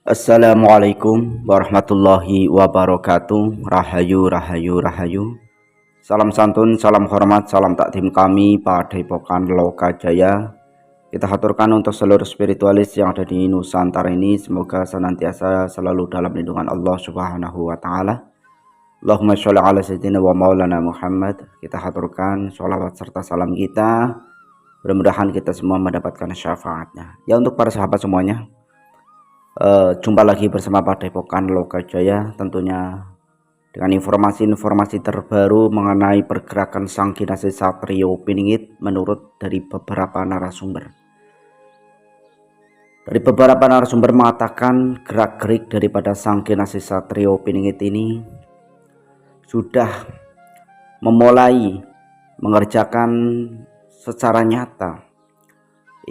Assalamualaikum warahmatullahi wabarakatuh. Rahayu, rahayu, rahayu. Salam santun, salam hormat, salam takdim kami Padepokan Lokajaya. Kita haturkan untuk seluruh spiritualis yang ada di Nusantara ini, semoga senantiasa selalu dalam lindungan Allah Subhanahu wa taala. Allahumma sholli ala sayyidina wa maulana Muhammad. Kita haturkan sholawat serta salam kita. Mudah-mudahan kita semua mendapatkan syafaatnya. Ya, untuk para sahabat semuanya, jumpa lagi bersama Padepokan Lokajaya, tentunya dengan informasi-informasi terbaru mengenai pergerakan Sang Kinasih Satrio Piningit menurut dari beberapa narasumber. Dari beberapa narasumber mengatakan gerak-gerik daripada Sang Kinasih Satrio Piningit ini sudah memulai mengerjakan secara nyata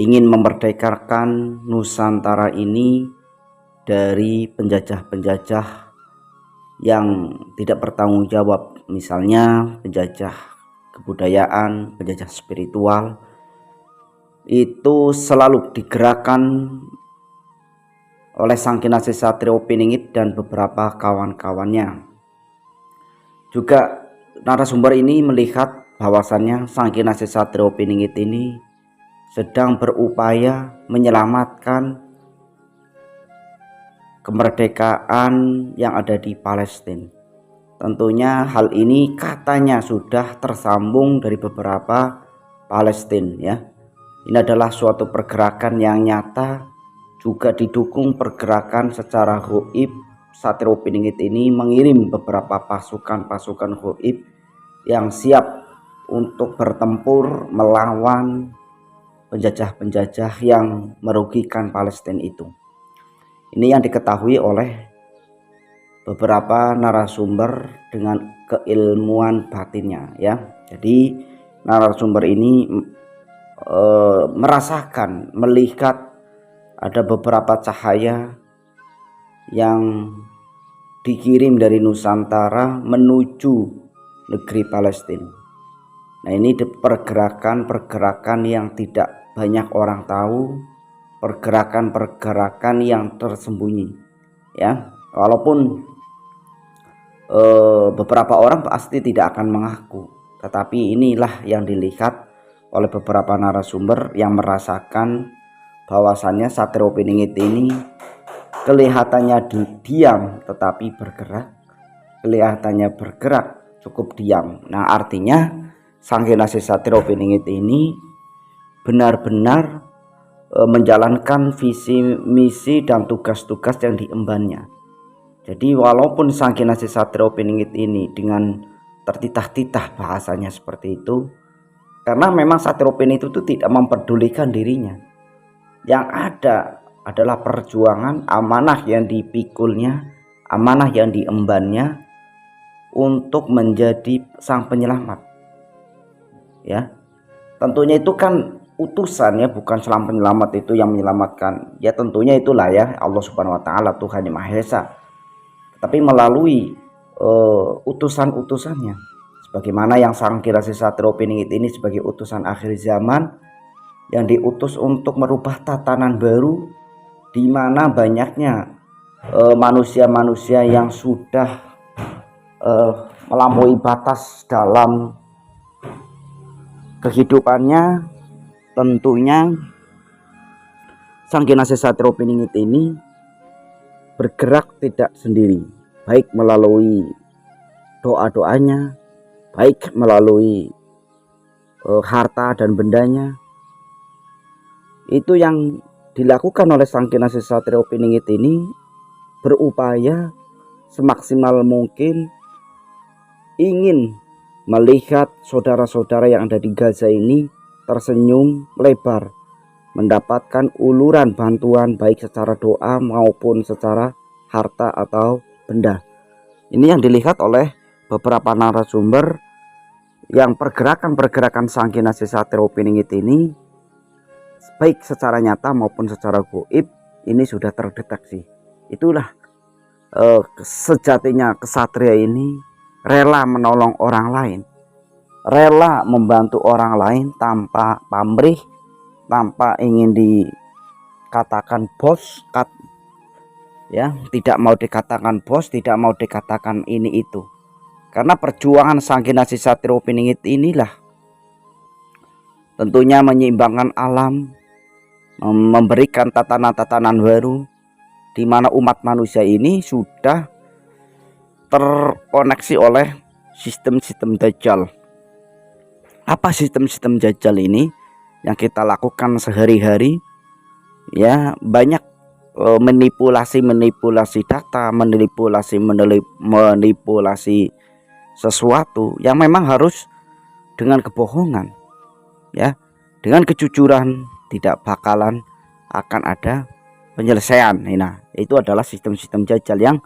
ingin memerdekakan Nusantara ini dari penjajah-penjajah yang tidak bertanggung jawab, misalnya penjajah kebudayaan, penjajah spiritual. Itu selalu digerakkan oleh Sang Kinasih Satrio Piningit dan beberapa kawan-kawannya. Juga narasumber ini melihat bahwasannya Sang Kinasih Satrio Piningit ini sedang berupaya menyelamatkan kemerdekaan yang ada di Palestina. Tentunya hal ini katanya sudah tersambung dari beberapa Palestina, ya. Ini adalah suatu pergerakan yang nyata, juga didukung pergerakan secara gaib. Satrio Piningit ini mengirim beberapa pasukan-pasukan gaib yang siap untuk bertempur melawan penjajah-penjajah yang merugikan Palestina itu. Ini yang diketahui oleh beberapa narasumber dengan keilmuan batinnya, ya. Jadi narasumber ini merasakan, melihat ada beberapa cahaya yang dikirim dari Nusantara menuju negeri Palestina. Nah, ini pergerakan-pergerakan yang tidak banyak orang tahu, pergerakan-pergerakan yang tersembunyi, ya. Walaupun beberapa orang pasti tidak akan mengaku, tetapi inilah yang dilihat oleh beberapa narasumber yang merasakan bahwasannya Satrio Piningit ini kelihatannya diam tetapi bergerak, kelihatannya bergerak cukup diam. Nah, artinya Sang Kinasih Satrio Piningit ini benar-benar menjalankan visi misi dan tugas-tugas yang diembannya. Jadi walaupun Sang Kinasih Satrio Piningit ini dengan tertitah-titah bahasanya seperti itu, karena memang Satrio Piningit itu tidak memperdulikan dirinya. Yang ada adalah perjuangan, amanah yang dipikulnya, amanah yang diembannya untuk menjadi sang penyelamat, ya. Tentunya itu kan utusan, ya, bukan selam penyelamat itu yang menyelamatkan, ya. Tentunya itulah, ya, Allah Subhanahu wa taala, Tuhan yang Maha Esa, tapi melalui utusan-utusannya, sebagaimana yang Sang Kinasih Satrio Piningit ini sebagai utusan akhir zaman yang diutus untuk merubah tatanan baru, di mana banyaknya manusia-manusia yang sudah melampaui batas dalam kehidupannya. Tentunya Sang Kinasih Satrio Piningit ini bergerak tidak sendiri, baik melalui doa-doanya, baik melalui harta dan bendanya. Itu yang dilakukan oleh Sang Kinasih Satrio Piningit ini, berupaya semaksimal mungkin ingin melihat saudara-saudara yang ada di Gaza ini tersenyum lebar, mendapatkan uluran bantuan baik secara doa maupun secara harta atau benda. Ini yang dilihat oleh beberapa narasumber yang pergerakan-pergerakan Sang Kinasih Satrio Piningit ini baik secara nyata maupun secara gaib ini sudah terdeteksi. Itulah sejatinya kesatria ini rela menolong orang lain, rela membantu orang lain tanpa pamrih, tanpa ingin dikatakan bos, ya, tidak mau dikatakan bos, tidak mau dikatakan ini itu. Karena perjuangan Sang Kinasih Satrio Piningit inilah tentunya menyeimbangkan alam, memberikan tatanan-tatanan baru di mana umat manusia ini sudah terkoneksi oleh sistem-sistem Dajjal. Apa sistem-sistem Dajjal ini yang kita lakukan sehari-hari? Ya, banyak manipulasi data, manipulasi sesuatu yang memang harus dengan kebohongan, ya, dengan kejujuran tidak bakalan akan ada penyelesaian. Nah, itu adalah sistem-sistem Dajjal yang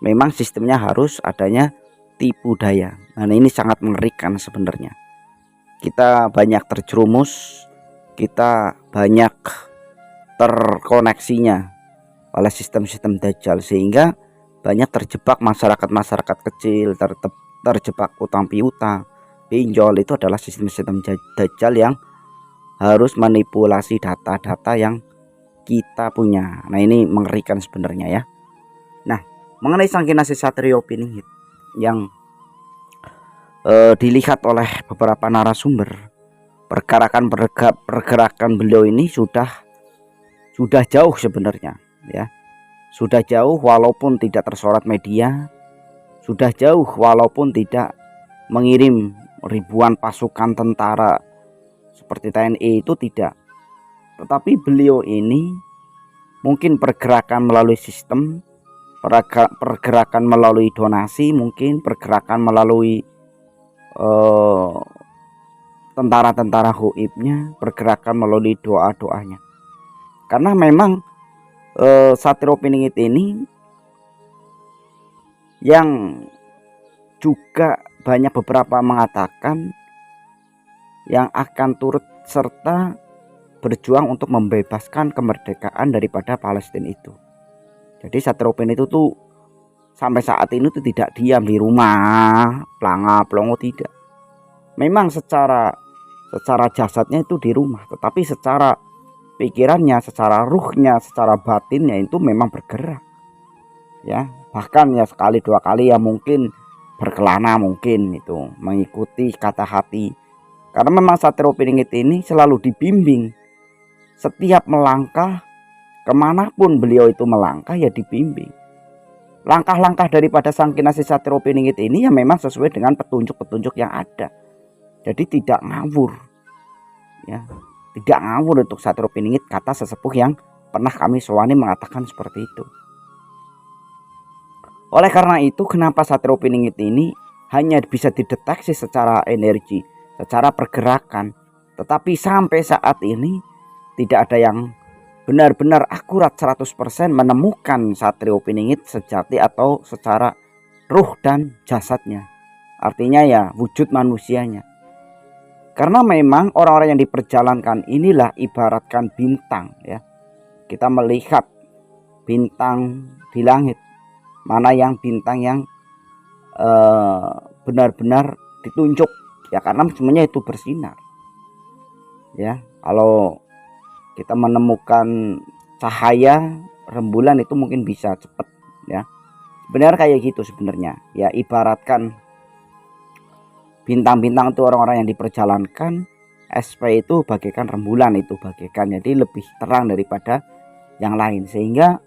memang sistemnya harus adanya tipu daya. Nah, ini sangat mengerikan sebenarnya. Kita banyak terjerumus, kita banyak terkoneksinya oleh sistem-sistem Dajjal, sehingga banyak terjebak masyarakat kecil, terjebak utang piutang, pinjol. Itu adalah sistem-sistem Dajjal yang harus manipulasi data-data yang kita punya. Nah, ini mengerikan sebenarnya ya. Nah, mengenai Sang Kinasih Satrio Piningit yang dilihat oleh beberapa narasumber, pergerakan beliau ini sudah jauh sebenarnya ya. Sudah jauh walaupun tidak tersorot media, sudah jauh walaupun tidak mengirim ribuan pasukan tentara seperti TNI, itu tidak. Tetapi beliau ini mungkin pergerakan melalui sistem, pergerakan melalui donasi, mungkin pergerakan melalui tentara-tentara goibnya, pergerakan melalui doa-doanya. Karena memang Satrio Piningit ini yang juga banyak beberapa mengatakan yang akan turut serta berjuang untuk membebaskan kemerdekaan daripada Palestina itu. Jadi Satrio Piningit itu tuh sampai saat ini tuh tidak diam di rumah pelongo, tidak. Memang secara jasadnya itu di rumah, tetapi secara pikirannya, secara ruhnya, secara batinnya itu memang bergerak ya. Bahkan ya sekali dua kali ya mungkin berkelana, mungkin itu mengikuti kata hati. Karena memang Satrio Piningit ini selalu dibimbing. Setiap melangkah kemanapun beliau itu melangkah ya dibimbing. Langkah-langkah daripada Sang Kinasih Satrio Piningit ini ya memang sesuai dengan petunjuk-petunjuk yang ada. Jadi tidak ngawur ya, tidak ngawur untuk Satrio Piningit, kata sesepuh yang pernah kami sewani mengatakan seperti itu. Oleh karena itu, kenapa Satrio Piningit ini hanya bisa dideteksi secara energi, secara pergerakan, tetapi sampai saat ini tidak ada yang benar-benar akurat 100% menemukan Satrio Piningit sejati atau secara ruh dan jasadnya. Artinya ya wujud manusianya. Karena memang orang-orang yang diperjalankan inilah ibaratkan bintang ya. Kita melihat bintang di langit, mana yang bintang yang benar-benar ditunjuk ya, karena semuanya itu bersinar ya. Kalau kita menemukan cahaya rembulan itu mungkin bisa cepat ya. Benar kayak gitu sebenarnya ya, ibaratkan bintang-bintang itu orang-orang yang diperjalankan, SP itu bagaikan rembulan, itu bagaikan jadi lebih terang daripada yang lain. Sehingga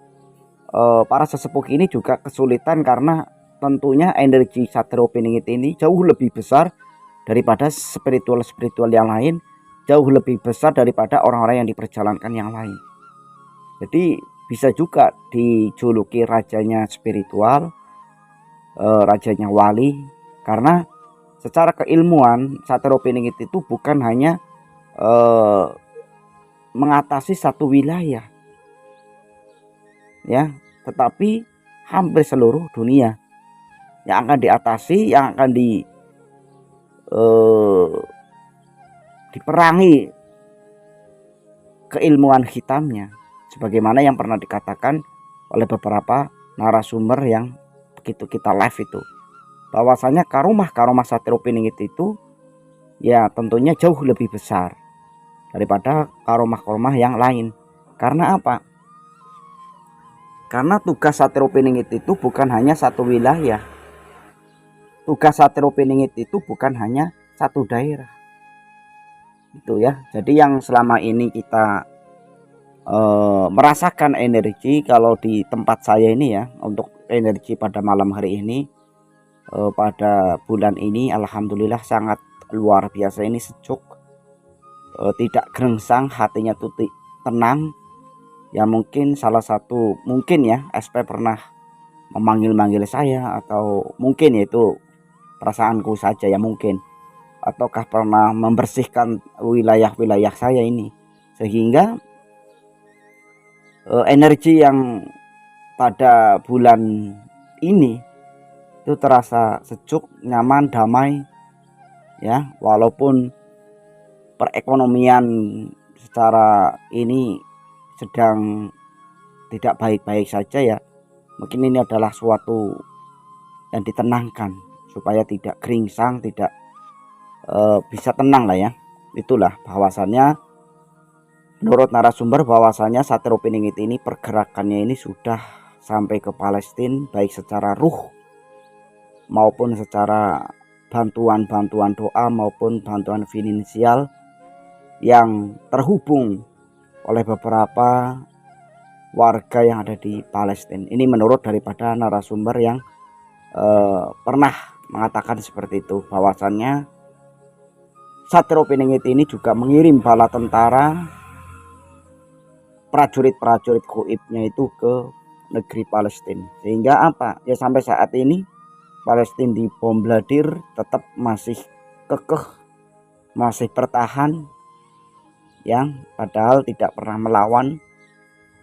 para sesepuh ini juga kesulitan karena tentunya energi Satrio Piningit ini jauh lebih besar daripada spiritual yang lain, jauh lebih besar daripada orang-orang yang diperjalankan yang lain. Jadi bisa juga dijuluki rajanya spiritual, rajanya wali, karena secara keilmuan Satrio Piningit itu bukan hanya mengatasi satu wilayah ya, tetapi hampir seluruh dunia yang akan diatasi, yang akan diperangi keilmuan hitamnya, sebagaimana yang pernah dikatakan oleh beberapa narasumber yang begitu kita live itu, bahwasanya karomah Satrio Piningit itu ya tentunya jauh lebih besar daripada karomah yang lain. Karena apa? Karena tugas Satrio Piningit itu bukan hanya satu wilayah. Tugas Satrio Piningit itu bukan hanya satu daerah. Itu ya. Jadi yang selama ini kita merasakan energi, kalau di tempat saya ini ya, untuk energi pada malam hari ini, pada bulan ini alhamdulillah sangat luar biasa. Ini sejuk, tidak gerengsang, hatinya tuh tenang. Ya mungkin salah satu, mungkin ya SP pernah memanggil-manggil saya, atau mungkin itu perasaanku saja ya mungkin, ataukah pernah membersihkan wilayah-wilayah saya ini, sehingga energi yang pada bulan ini itu terasa sejuk, nyaman, damai ya. Walaupun perekonomian secara ini sedang tidak baik-baik saja ya, mungkin ini adalah suatu yang ditenangkan supaya tidak geringsang, tidak bisa tenang lah ya. Itulah bahwasannya menurut narasumber bahwasannya Satrio Piningit ini pergerakannya ini sudah sampai ke Palestina, baik secara ruh maupun secara bantuan doa maupun bantuan finansial yang terhubung oleh beberapa warga yang ada di Palestina. Ini menurut daripada narasumber yang pernah mengatakan seperti itu, bahwasannya Satrio Piningit ini juga mengirim bala tentara, prajurit-prajurit goibnya itu ke negeri Palestina. Sehingga apa? Ya sampai saat ini Palestina dibombardir tetap masih kekeh, masih bertahan, yang padahal tidak pernah melawan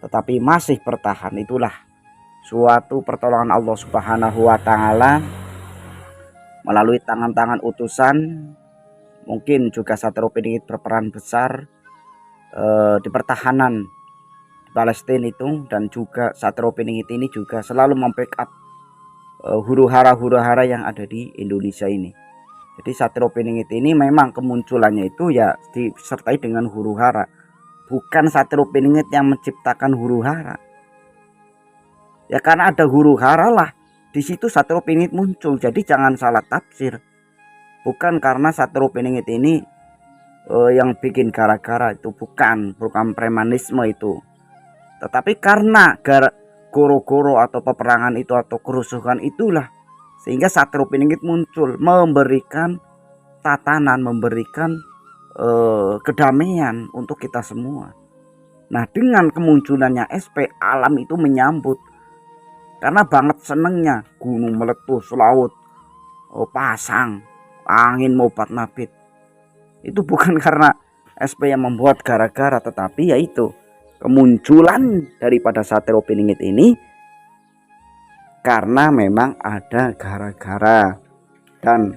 tetapi masih bertahan. Itulah suatu pertolongan Allah Subhanahu wa taala melalui tangan-tangan utusan. Mungkin juga Satrio Piningit berperan besar di pertahanan di Palestina itu, dan juga Satrio Piningit ini juga selalu membackup huru-hara yang ada di Indonesia ini. Jadi Satrio Piningit ini memang kemunculannya itu ya disertai dengan huru-hara. Bukan Satrio Piningit yang menciptakan huru-hara. Ya karena ada huru-hara lah, di situ Satrio Piningit muncul. Jadi jangan salah tafsir. Bukan karena Satrio Piningit ini yang bikin gara-gara, itu bukan premanisme itu. Tetapi karena goro-goro atau peperangan itu atau kerusuhan itulah, sehingga Satrio Piningit muncul, memberikan tatanan, memberikan kedamaian untuk kita semua. Nah dengan kemunculannya SP, alam itu menyambut, karena banget senengnya gunung meletus, laut pasang, angin mobat mabit. Itu bukan karena SP yang membuat gara-gara, tetapi yaitu kemunculan daripada Satrio Piningit ini karena memang ada gara-gara dan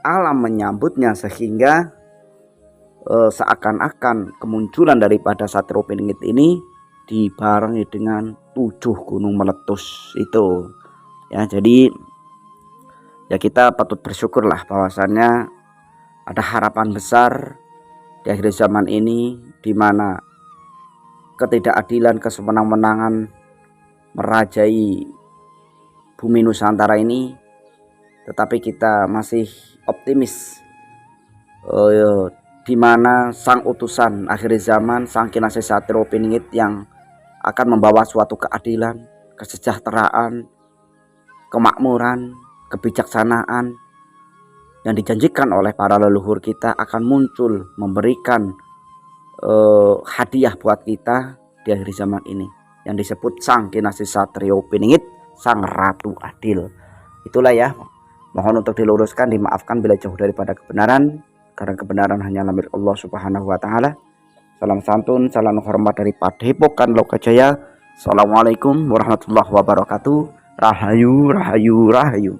alam menyambutnya, sehingga seakan-akan kemunculan daripada Satrio Piningit ini dibarengi dengan 7 gunung meletus itu ya. Jadi ya kita patut bersyukurlah bahwasannya ada harapan besar di akhir zaman ini, di mana ketidakadilan, kesemenang-menangan merajai bumi Nusantara ini, tetapi kita masih optimis di mana sang utusan akhir zaman, sang kinasih Satrio Piningit yang akan membawa suatu keadilan, kesejahteraan, kemakmuran, kebijaksanaan yang dijanjikan oleh para leluhur kita akan muncul, memberikan hadiah buat kita di akhir zaman ini, yang disebut sang kinasih Satrio Piningit, sang Ratu Adil. Itulah ya, mohon untuk diluruskan, dimaafkan bila jauh daripada kebenaran, karena kebenaran hanyalah milik Allah Subhanahu wa taala. Salam santun, salam hormat dari Padepokan Lokajaya. Assalamualaikum warahmatullahi wabarakatuh. Rahayu, rahayu, rahayu.